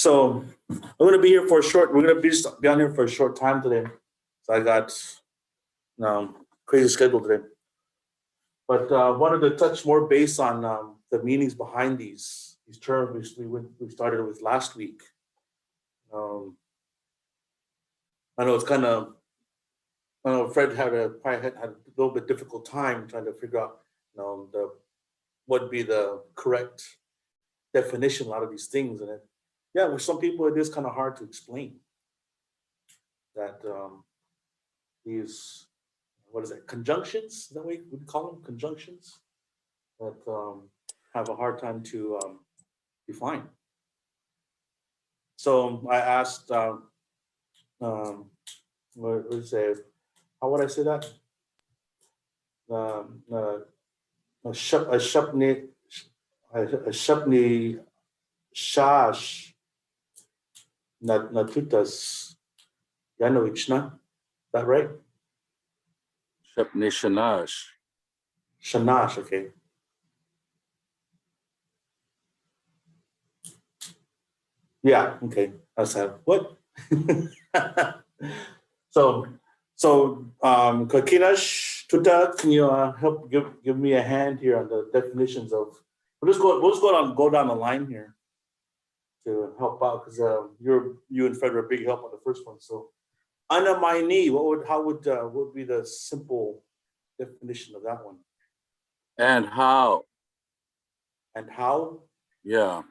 So I'm going to be here for a short. We're going to be on here for a short time today. So I got crazy schedule today. But wanted to touch more base on the meanings behind these terms we started with last week. I know it's kind of. I know Fred probably had a little bit difficult time trying to figure out, what would be the correct definition. A lot of these things, and with some people it is kind of hard to explain that these, what is it, conjunctions? Is that what we call them, conjunctions, that have a hard time to define. So I asked, what would you say? How would I say that? A shapni shash natutas yanovichna. Is that right? Shapni shanash. Shanash, okay. Yeah, okay. That's that. What? So, ykukɨnx, Tuta, can you help give me a hand here on the definitions of? We'll just go down the line here to help out, because you and Fred were a big help on the first one. So, mayní, what would be the simple definition of that one? And how? And how? Yeah.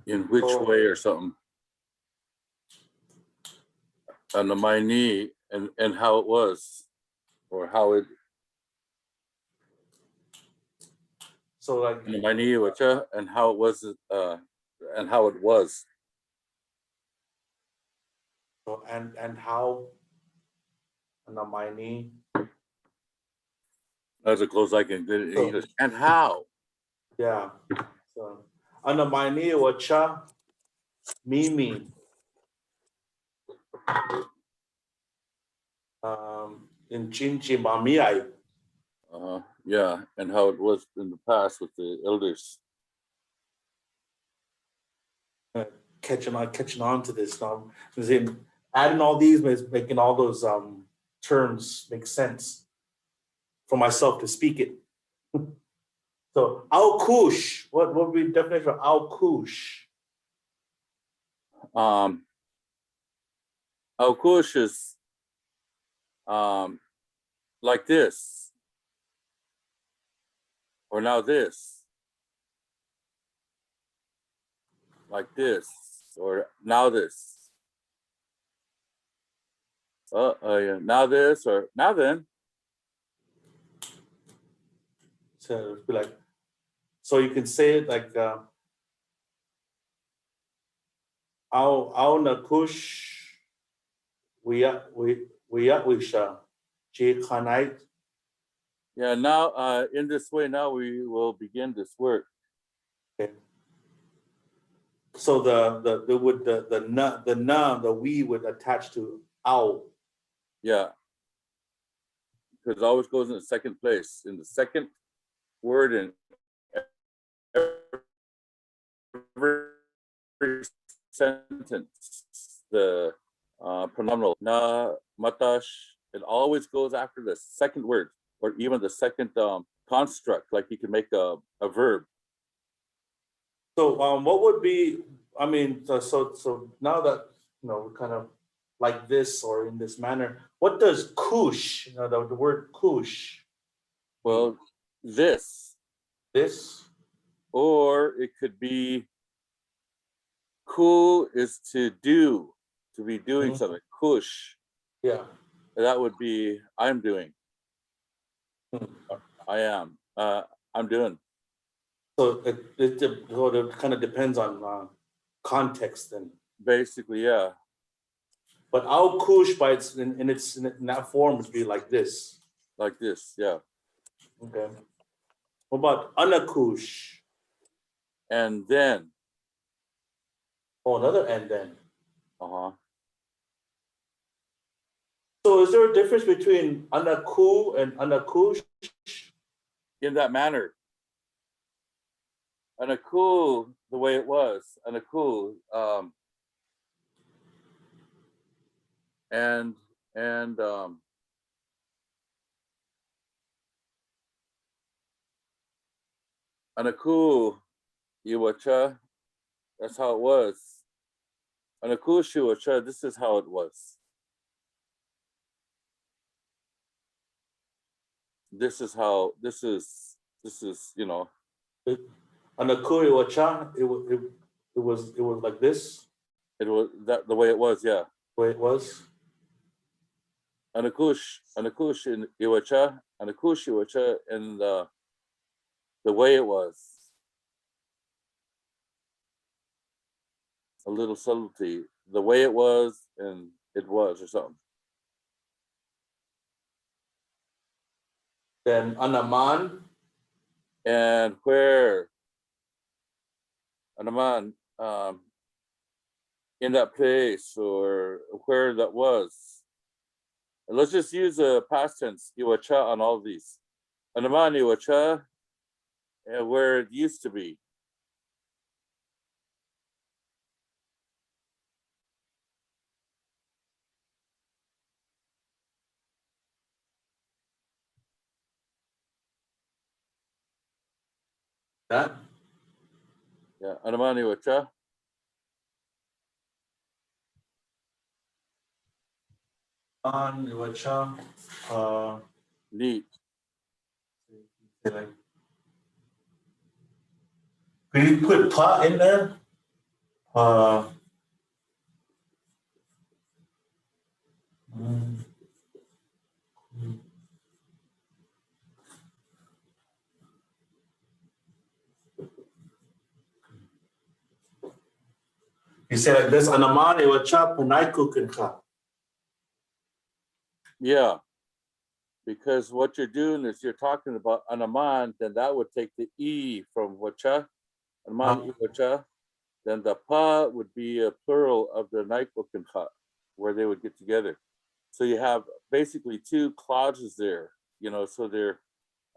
In which way or something? On the mayní, and how it was, or how it. So like The mayní iwačá, and how it was, and how it was. So and how? And the mayní. That's as close as I can get it in English. And how? Yeah. So on the mayní iwačá, mimi. In Chinchi Mamiyai. Yeah, and how it was in the past with the elders. Catching on to this now. Adding all these, making all those terms make sense for myself to speak it. So kúšx, what would be the definition of kúšx? Kúšx is like this, or now this, like this, or now this. Yeah. Now this, or now then. So it'd be like, so you can say it like áwnata wiłq kʷná. Yeah, now in this way, now we will begin this work. Okay. So the we would attach to áw. Yeah, because it always goes in the second place, in the second word in every sentence. The pronominal na, matash, it always goes after the second word, or even the second construct. Like you can make a verb. So what would be? I mean, so now that we're kind of like this or in this manner, what does kúšx? The word kúšx. Well, this, or it could be ku is to do, to be doing something. Kúšx. Yeah. That would be I'm doing. I am. I'm doing. So it kind of depends on context then. Basically, yeah. But kúšx by its in that form would be like this. Like this, yeah. Okay. What about kúšx? And then. Oh, another and then. So is there a difference between kú and kúšx? In that manner. Anakū, the way it was, Anakū, and Anakū, iwačá, that's how it was. Anakū iwačá, this is how it was. This is, you know. Anakū iwačá, it was like this. It was that the way it was, yeah. The way it was. Anakū iwačá, and the way it was. A little subtlety, the way it was, and it was, or something. Then máan. And where máan, in that place, or where that was. And let's just use a past tense, iwačá, on all of these. máan iwačá, and where it used to be. That? Yeah, máan iwačá. Iwačá. Neat. Like, can you put pa in there? You say like this, máan iwačá panáykukɨnx. Yeah, because what you're doing is you're talking about máan, then that would take the e from wačá, máan iwačá. Then the pa would be a plural of the ykukɨnx, where they would get together. So you have basically two clauses there, you know, so they're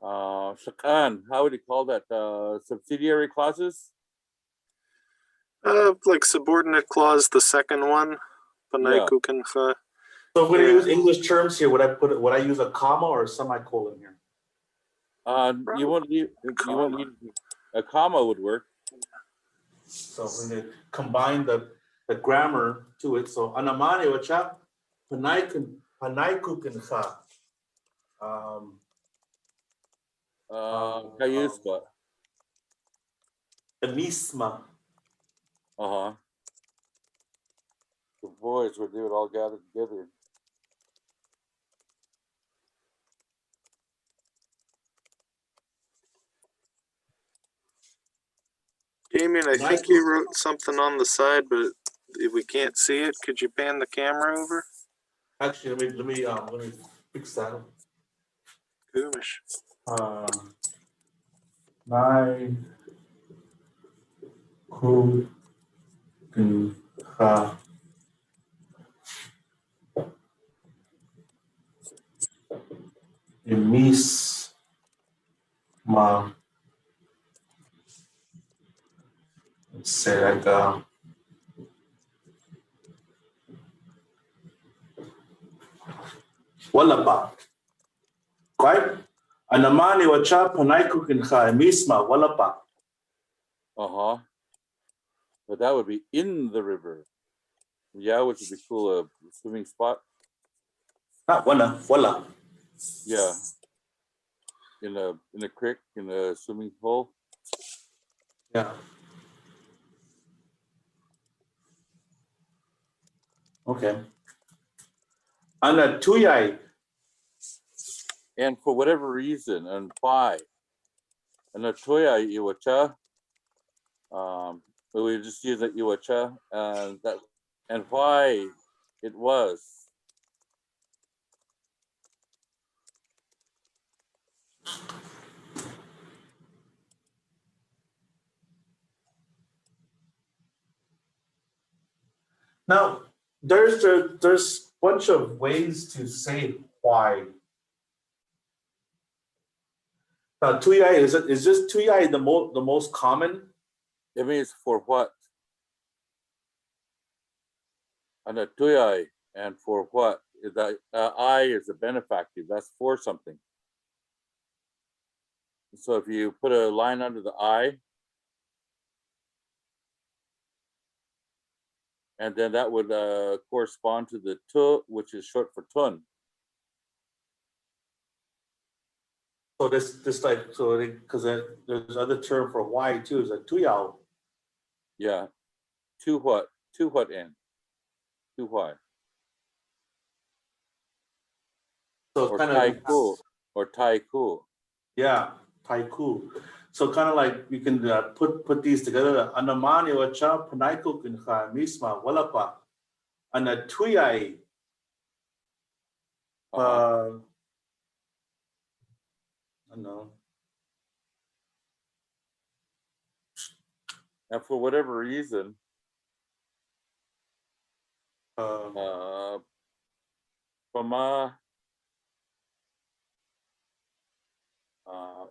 qaʻáan, how would you call that? Subsidiary clauses? Like subordinate clause, the second one, panáykukɨnx. So when I use English terms here, would I use a comma or a semicolon here? You won't need a comma would work. So when they combine the grammar to it, so máan iwačá panáykukɨnx. Ɨmíisma. ɨmíisma. The boys would do it all gathered together. Damien, I think you wrote something on the side, but if we can't see it, could you pan the camera over? Actually, let me fix that. Kūšx. mayní ɨmíisma. Let's say like wálapa. Right? máan iwačá panáykukɨnx ɨmíisma wálapa. But that would be in the river. Yeah, which would be cool, a swimming spot. Not wala. Yeah. In a creek, in a swimming hole. Yeah. Okay. And a túyay. And for whatever reason, and why, and a túyay iwačá, but we just use that iwačá, and why it was. Now, there's a bunch of ways to say why. Now, túyay is this túyay the most common? It means for what? And a túyay, and for what? That I is a benefactive. That's for something. So if you put a line under the I, and then that would correspond to the tu, which is short for tun. So this like, so because there's other term for Y too, is a túyay. Yeah. To what? To what end? To why? So Or kind taiku. Or taiku. yeah, taiku. So kind of like you can put these together. Anamani iwačá, panáykukɨnx, ɨmíisma, wálapa, and a túyay. I don't know. And for whatever reason, pama,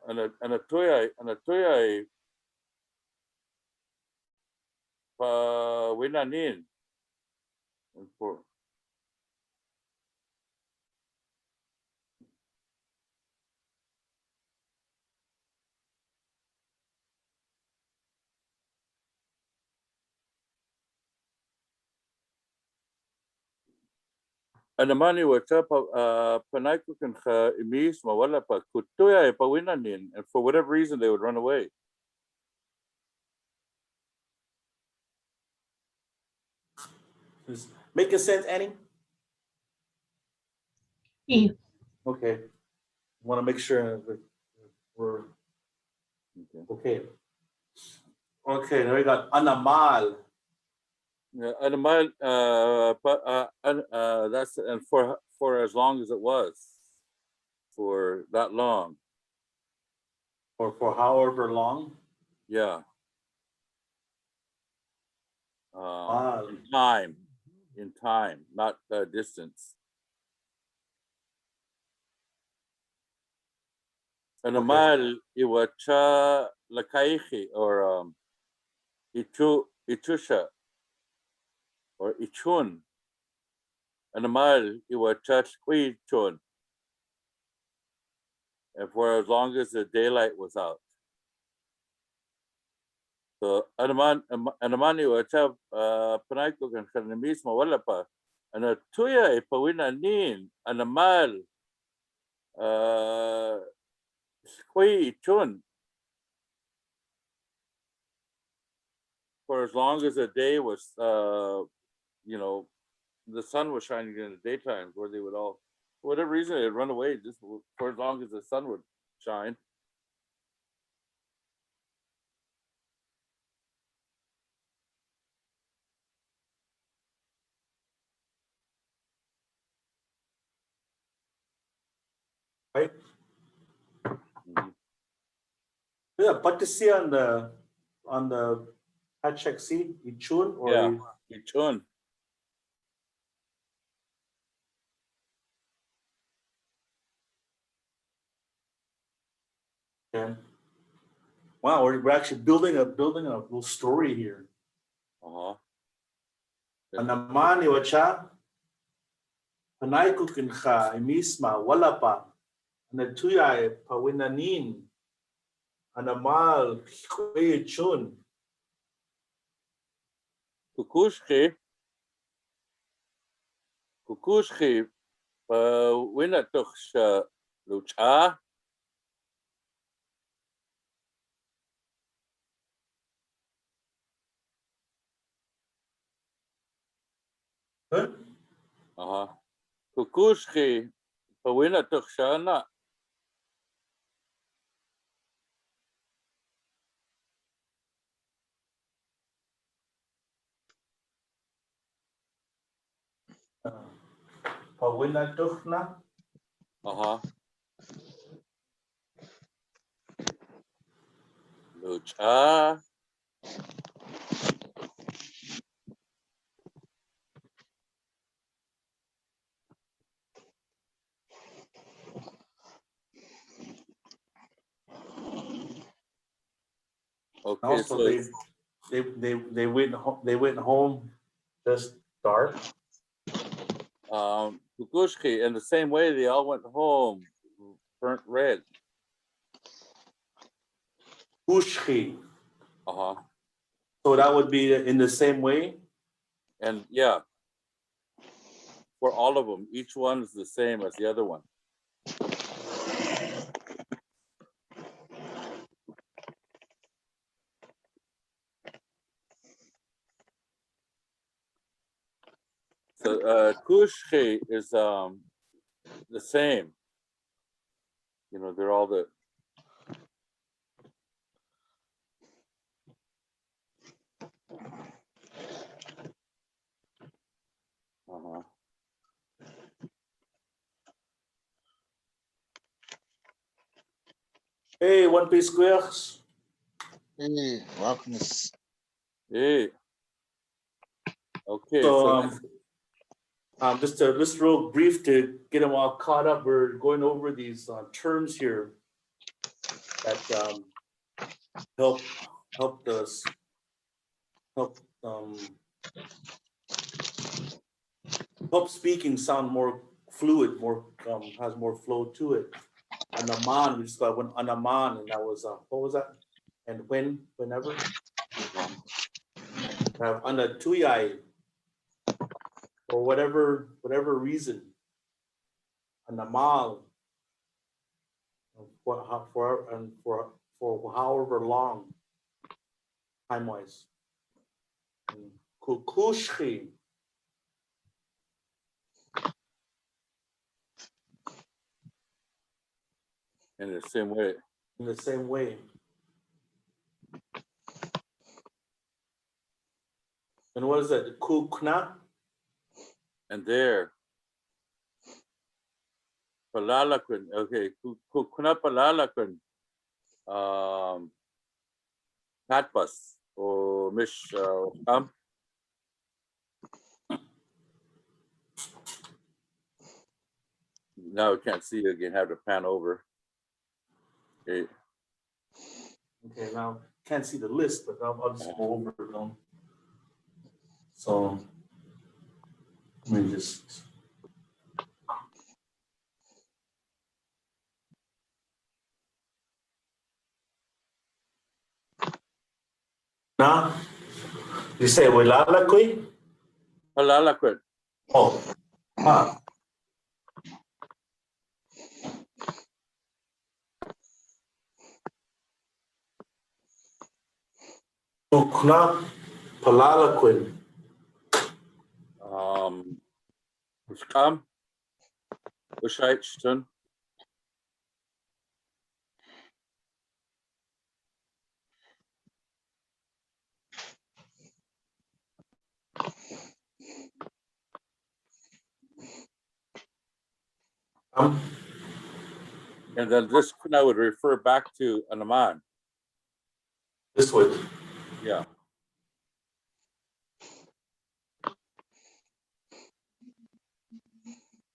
and a túyay, pawínaniin. And for Anamani iwačá, panáykukɨnx, ɨmíisma, wálapa, túyay, pawínaniin, and for whatever reason they would run away. Is making sense, Annie? Yeah. Okay. Want to make sure that we're okay. Okay, now we got anamal. Yeah, animal, that's and for as long as it was, for that long. Or for however long. Yeah. Mal. In time, not distance. Animal iwačá lakaihi or itusha or ichun. Animal iwačá chun. And for as long as the daylight was out. So anamani iwačá panáykukɨnx, ɨmíisma, wálapa, and túyay, pawínaniin, animal chun. For as long as the day was, the sun was shining in the daytime, where they would all, for whatever reason, they'd run away just for as long as the sun would shine. Right? Mhm. Yeah, but to see on the hashtag C, ichun or Yeah, ichun. okay. Wow, we're actually building a little story here. Anaman iwačá, panáykukɨnx, ɨmíisma, wálapa, and túyay, pawínaniin, anamal chun. Kúšx, pawínatux, luchá. Kúšx, pawínatux, na. Pawínatux na. Luchá. Okay, Also, so they went home just dark. kūšnáykay, in the same way they all went home burnt red. Kūšx. Uh-huh. So that would be in the same way. And yeah, for all of them, each one is the same as the other one. So kūšnáykay is the same. You know, they're all the uh-huh. Hey, One Piece squares. Hey, welcome. Hey. Okay, So just real brief to get them all caught up. We're going over these terms here that help speaking sound more fluid, more has more flow to it. And the máan, we just got one on the máan, and that was what was that? And whenever. Have on the túyay, for whatever reason, and the máal, for however long, time wise. Kūšnáykay. in the same way. In the same way. And what is that? Kūšná? And there, palálakświn. Okay, kūšná palálakświn. Patpas or mish Now we can't see it again. Have to pan over. Okay. Okay, now can't see the list, but I'll just go over them. So let me just. Now, you say palálakświn? Palálakświn. Oh, kūšná palálakświn. Kušnáykay. And then this kūšná would refer back to an máan. This way. Yeah.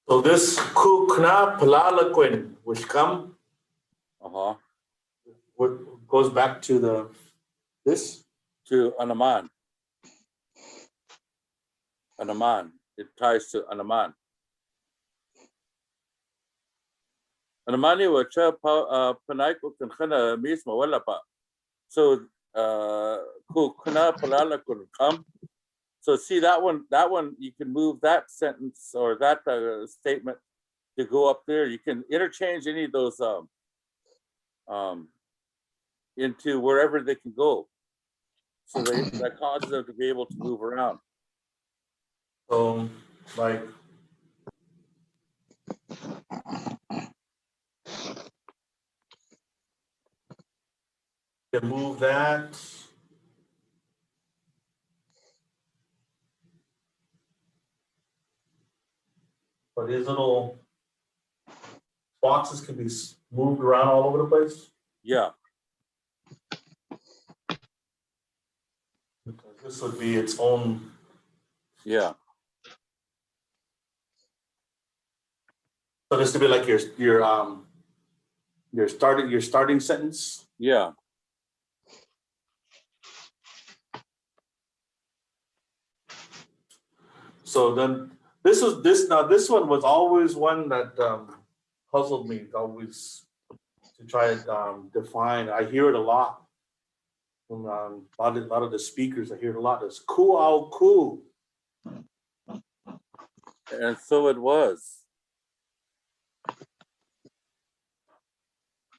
So this kūšná palálakświn, which Uh-huh. what goes back to this? To an máan. An máan. It ties to an máan. An máan iwačá panáykukɨnx ɨmíisma wálapa. So kūšná palálakświn. So see that one you can move that sentence or that statement to go up there. You can interchange any of those into wherever they can go. So that causes them to be able to move around. So like you move that. But these little boxes can be moved around all over the place. Yeah. This would be its own. Yeah. So this would be like your starting sentence. Yeah. So then this one was always one that puzzled me always to try to define. I hear it a lot from a lot of the speakers. I hear it a lot. It's ku. And so it was.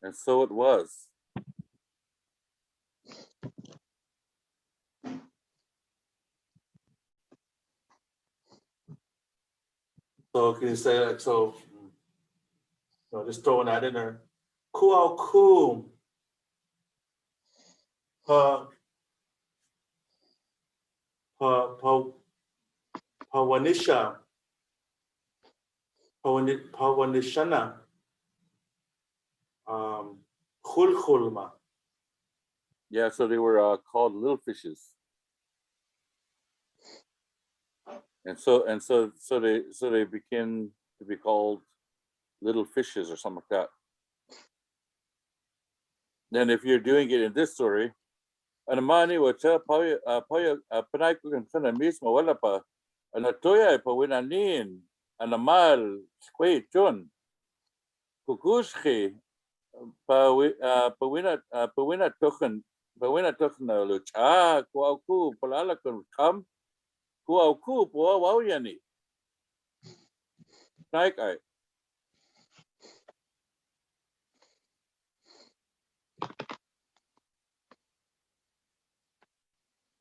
And so it was. So can you say like so? Just throwing that in there. Ku. Pawanishana. Khulkhulma. Yeah, so they were called little fishes. And so they became to be called little fishes or something like that. Then if you're doing it in this story, mayní iwačá panáykukɨnx ɨmíisma wálapa túyay pawínaniin máal kúšx pawínatux luchá palálakŭɨn pawá wáwyaniyi kušnáykay.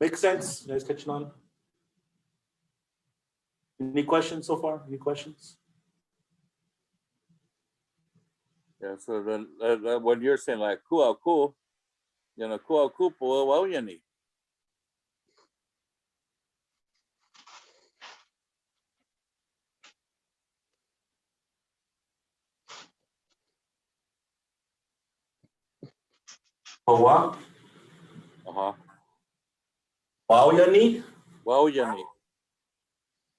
Makes sense? You guys catching on? Any questions so far? Any questions? Yeah, so then when you're saying like pawá wáwyaniyi. Pawá? Wáwyaniyi? Wáwyaniyi.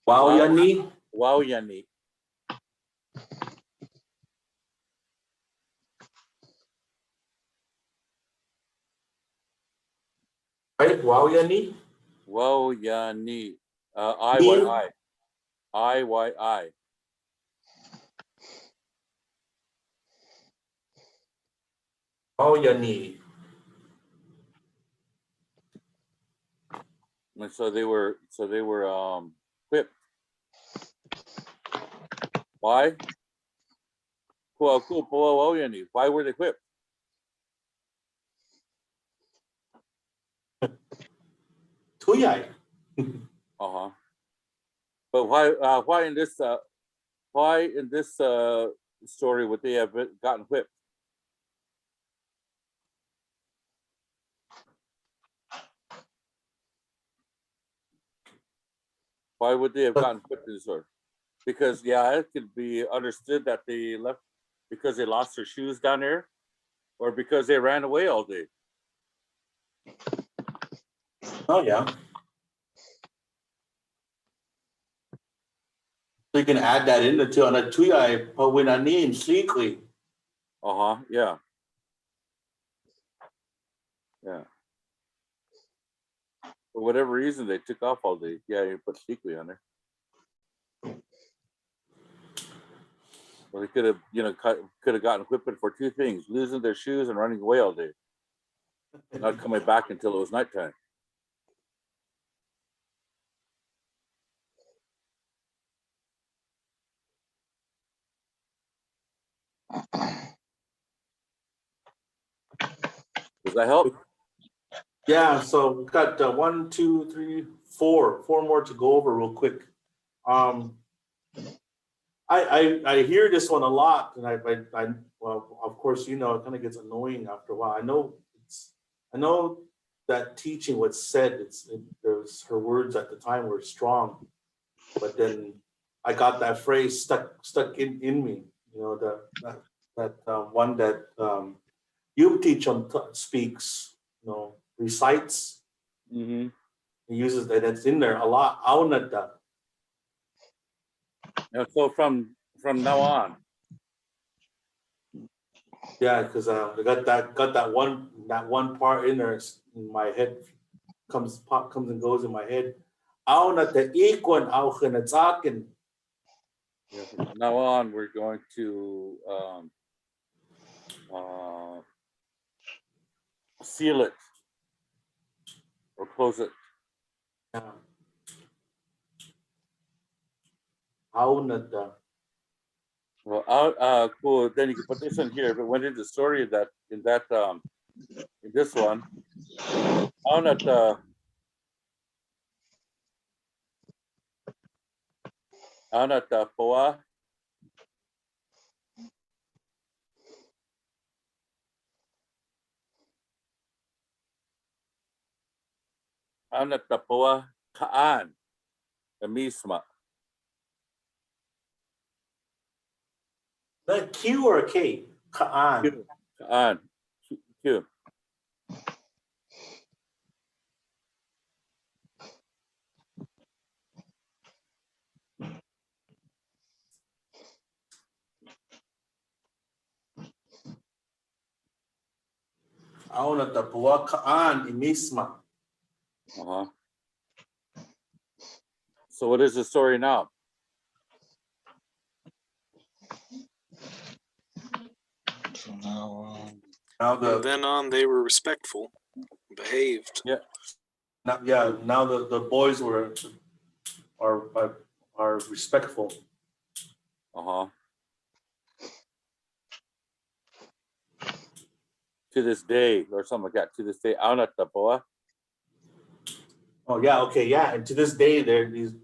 Wáwyaniyi? Right? Wáwyaniyi? Wáwyaniyi. IYI. IYI. Wáwyaniyi. And so they were whipped. Why? Why were they whipped? Túyay. But why in this story would they have gotten whipped? Why would they have gotten whipped in this story? Because it could be understood that they left because they lost their shoes down there, or because they ran away all day. Oh yeah. So you can add that in to on a túyay pawínaniin sleekly. Yeah. Yeah. For whatever reason, they took off all day. Yeah, you put sleekly on there. Well, they could have, gotten whipped for two things: losing their shoes and running away all day, not coming back until it was nighttime. Does that help? Yeah, so we've got 1, 2, 3, 4 more to go over real quick. I hear this one a lot, and I well, of course, it kind of gets annoying after a while. I know that teaching was said. There's her words at the time were strong, but then I got that phrase stuck in me. That one that Umatilla speaks, recites. Mm-hmm. He uses that. That's in there a lot. Áwnata. And so from now on. Yeah, because I got that one part in there in my head, comes and goes in my head. áwnata ikon áwnata. Yeah, from now on, we're going to seal it or close it. Áwnata. Well, cool. Then you can put this in here. If it went into the story in this one, áwnata pawá. Áwnata pawá qaʻáan, ɨmíisma. That Q or a K? Qaʻáan. Qaʻáan. Q. Áwnata pawá qaʻáan ɨmíisma. So what is the story now? So now, Now From then on, they were respectful, behaved. Yeah. Now the boys are respectful. To this day, or something like that. To this day, áwnata pawá. Oh yeah, okay, yeah. And to this day, the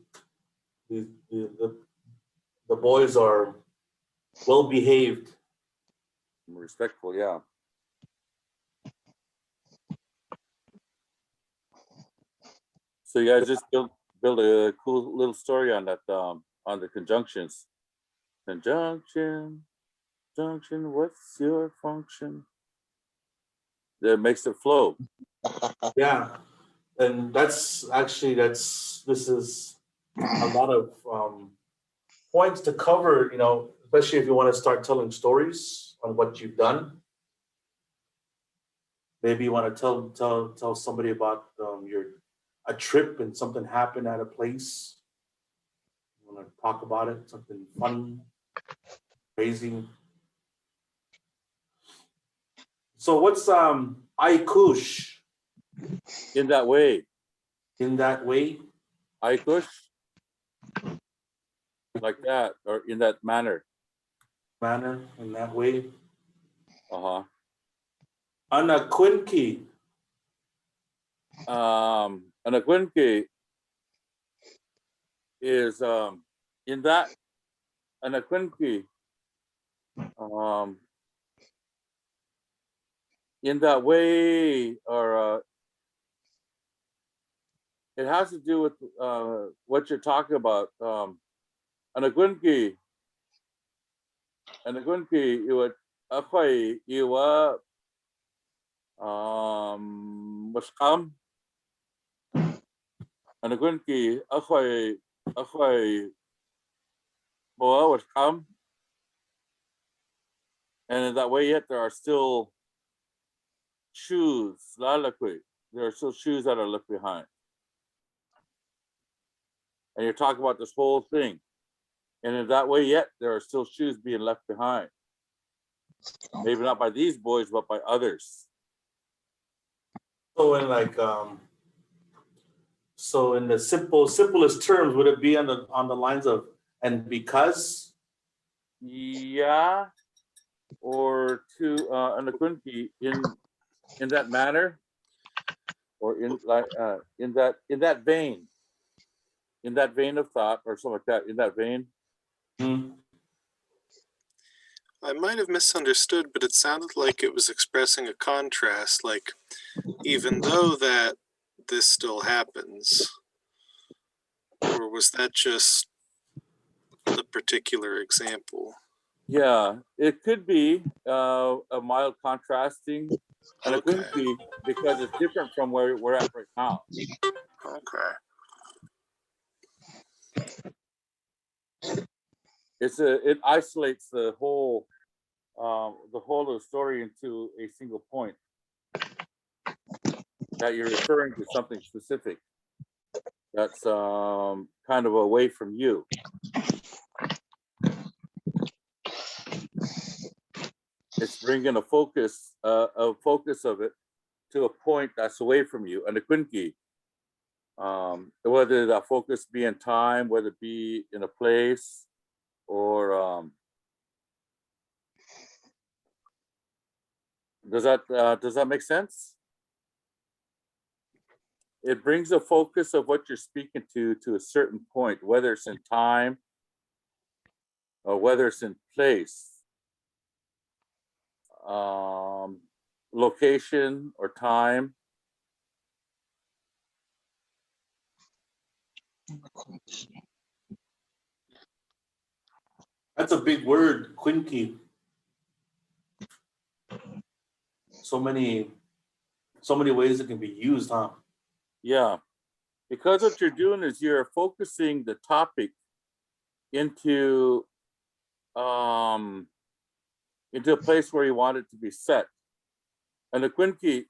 boys are well behaved. Respectful, yeah. So you guys just build a cool little story on that, on the conjunctions. Conjunction, what's your function? That makes it flow. Yeah, and this is a lot of points to cover. You know, especially if you want to start telling stories on what you've done. Maybe you want to tell somebody about a trip and something happened at a place. You want to talk about it, something funny, crazy. So what's kūšx? In that way. In that way? Kūšx? Like that, or in that manner. Manner, in that way. Anakwinki. Anakwinki is in that anakwinki in that way, or it has to do with what you're talking about. Anakwinki iwac iwa masqam. Anakwinki boa masqam. And in that way, yet there are still shoes, palálakŭɨn. There are still shoes that are left behind. And you're talking about this whole thing. And in that way, yet there are still shoes being left behind. Maybe not by these boys, but by others. So in the simplest terms, would it be on the lines of and because? Yeah. Or to anakwinki in that manner, or in that vein of thought, or something like that, in that vein. I might have misunderstood, but it sounded like it was expressing a contrast, like even though that this still happens, or was that just the particular example? Yeah, it could be a mild contrasting, and it couldn't be because it's different from where we're at right now. Okay. It isolates the whole of the story into a single point that you're referring to something specific that's kind of away from you. It's bringing a focus of it to a point that's away from you. And the kunki, whether that focus be in time, whether it be in a place, or does that make sense? It brings a focus of what you're speaking to a certain point, whether it's in time or whether it's in place, location or time. That's a big word, quinky. So many ways it can be used, huh? Yeah, because what you're doing is you're focusing the topic into a place where you want it to be set. And the quinky,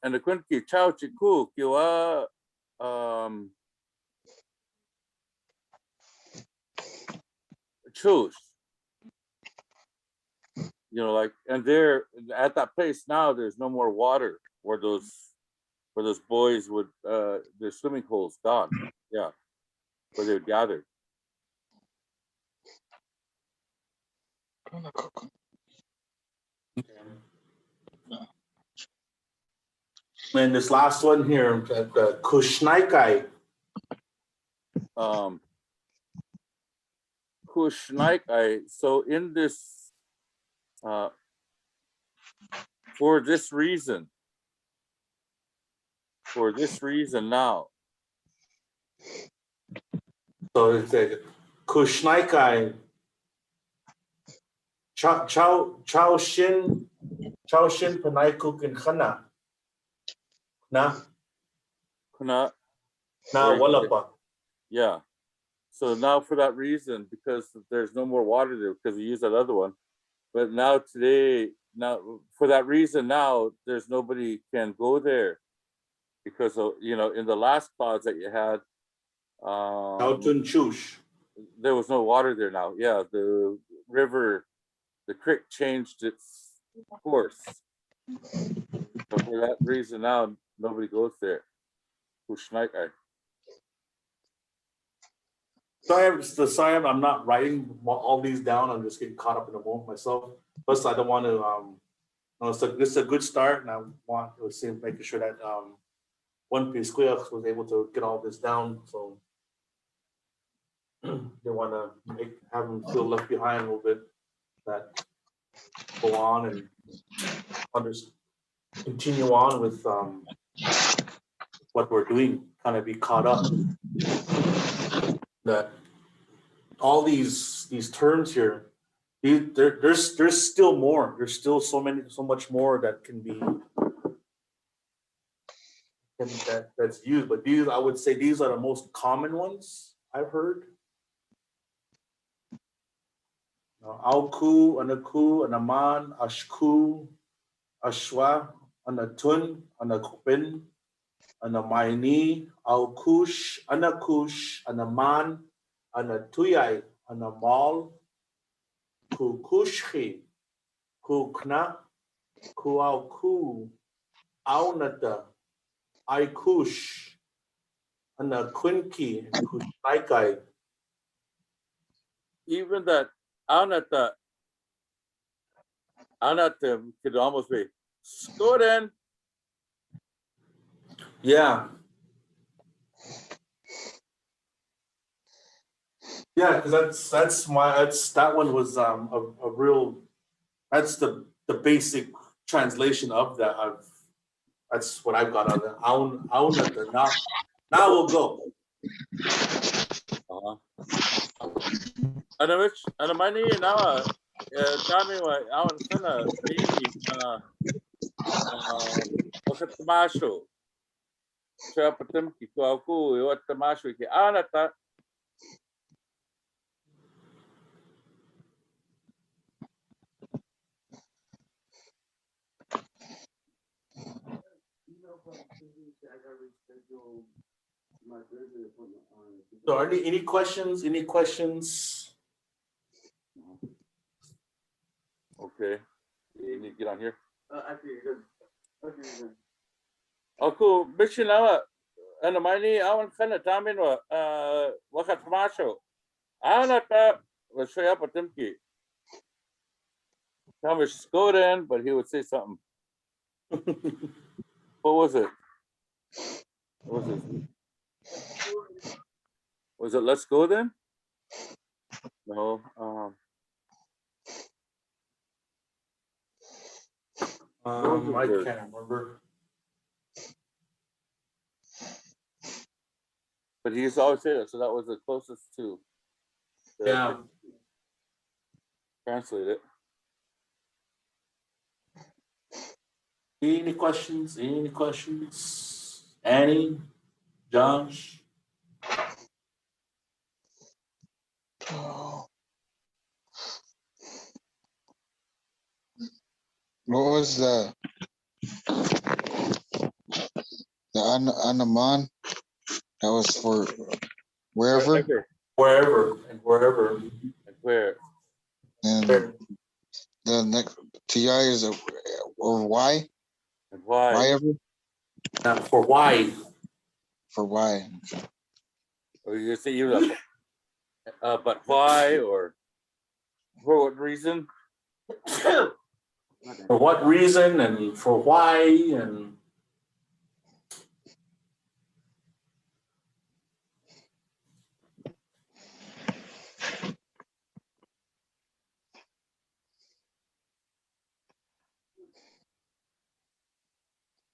chao chiku kiwa choose. You know, like, and there at that place now, there's no more water where those boys would their swimming holes gone. Yeah, where they would gather. And this last one here, the kušnáykay. Kušnáykay. So in this, for this reason now. So it's a kušnáykay. Chao shin panáykukɨnx kʷná. Kūná. Wálapa. Yeah. So now for that reason, because there's no more water there, because we use that other one. But now for that reason now, there's nobody can go there. Because of, you know, in the last clause that you had, there was no water there now. Yeah, the river, the creek changed its course. But for that reason now, nobody goes there. Kušnáykay. Sorry, I'm not writing all these down. I'm just getting caught up in the moment myself. Plus, I don't want to. This is a good start, and I want to see making sure that one piece kʷná was able to get all this down. So they want to have them feel left behind a little bit. That go on and continue on with what we're doing. Kind of be caught up. That all these terms here, there's still more. There's still so much more that can be that's used. But these, I would say, these are the most common ones I've heard. Auku, anaku, anaman, ashku, ashwa, anatun, anakupin, mayní, kúšx, kúšx, máan, túyay, máal, kúšx, kʷná, áwnata, kúšx, quinky, kušnáykay. Even that áwnata could almost be student. Yeah. Yeah, because that one was a real. That's the basic translation of that. That's what I've got on it. Áwnata. Now we'll go. And mayní now, Damien and mayní okatamasho. Chapatim ki kuauku iwatamasho ki áwnata. So are any questions? Any questions? Okay. You need to get on here. Aku bishinawa ana mayní awan kana Damien wakat masho. Áwnata was show up at Timki. Thomas Skoden, but he would say something. What was it? What was it? Was it let's go then? No. I can't remember. But he used to always say that, so that was the closest to. Yeah. Translate it. Any questions? Any questions? Annie? Josh? What was the máán? That was for wherever. Wherever and wherever. And where? And the next túyay is or why? And why? Why ever? For why? For why? Or you say you but why or for what reason? For what reason and for why and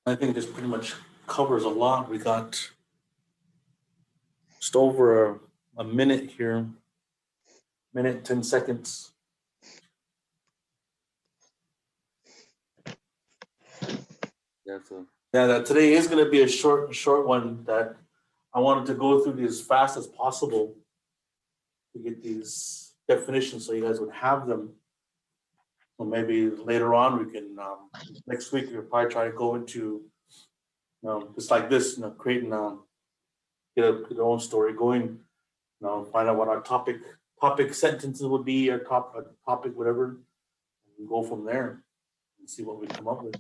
I think this pretty much covers a lot. We got just over a minute here. Minute, 10 seconds. Yeah, so Yeah, that today is going to be a short one that I wanted to go through these as fast as possible to get these definitions so you guys would have them. So maybe later on we can, next week we'll probably try to go into, just like this, creating, get our own story going, find out what our topic sentences would be, or topic, whatever, and go from there and see what we come up with.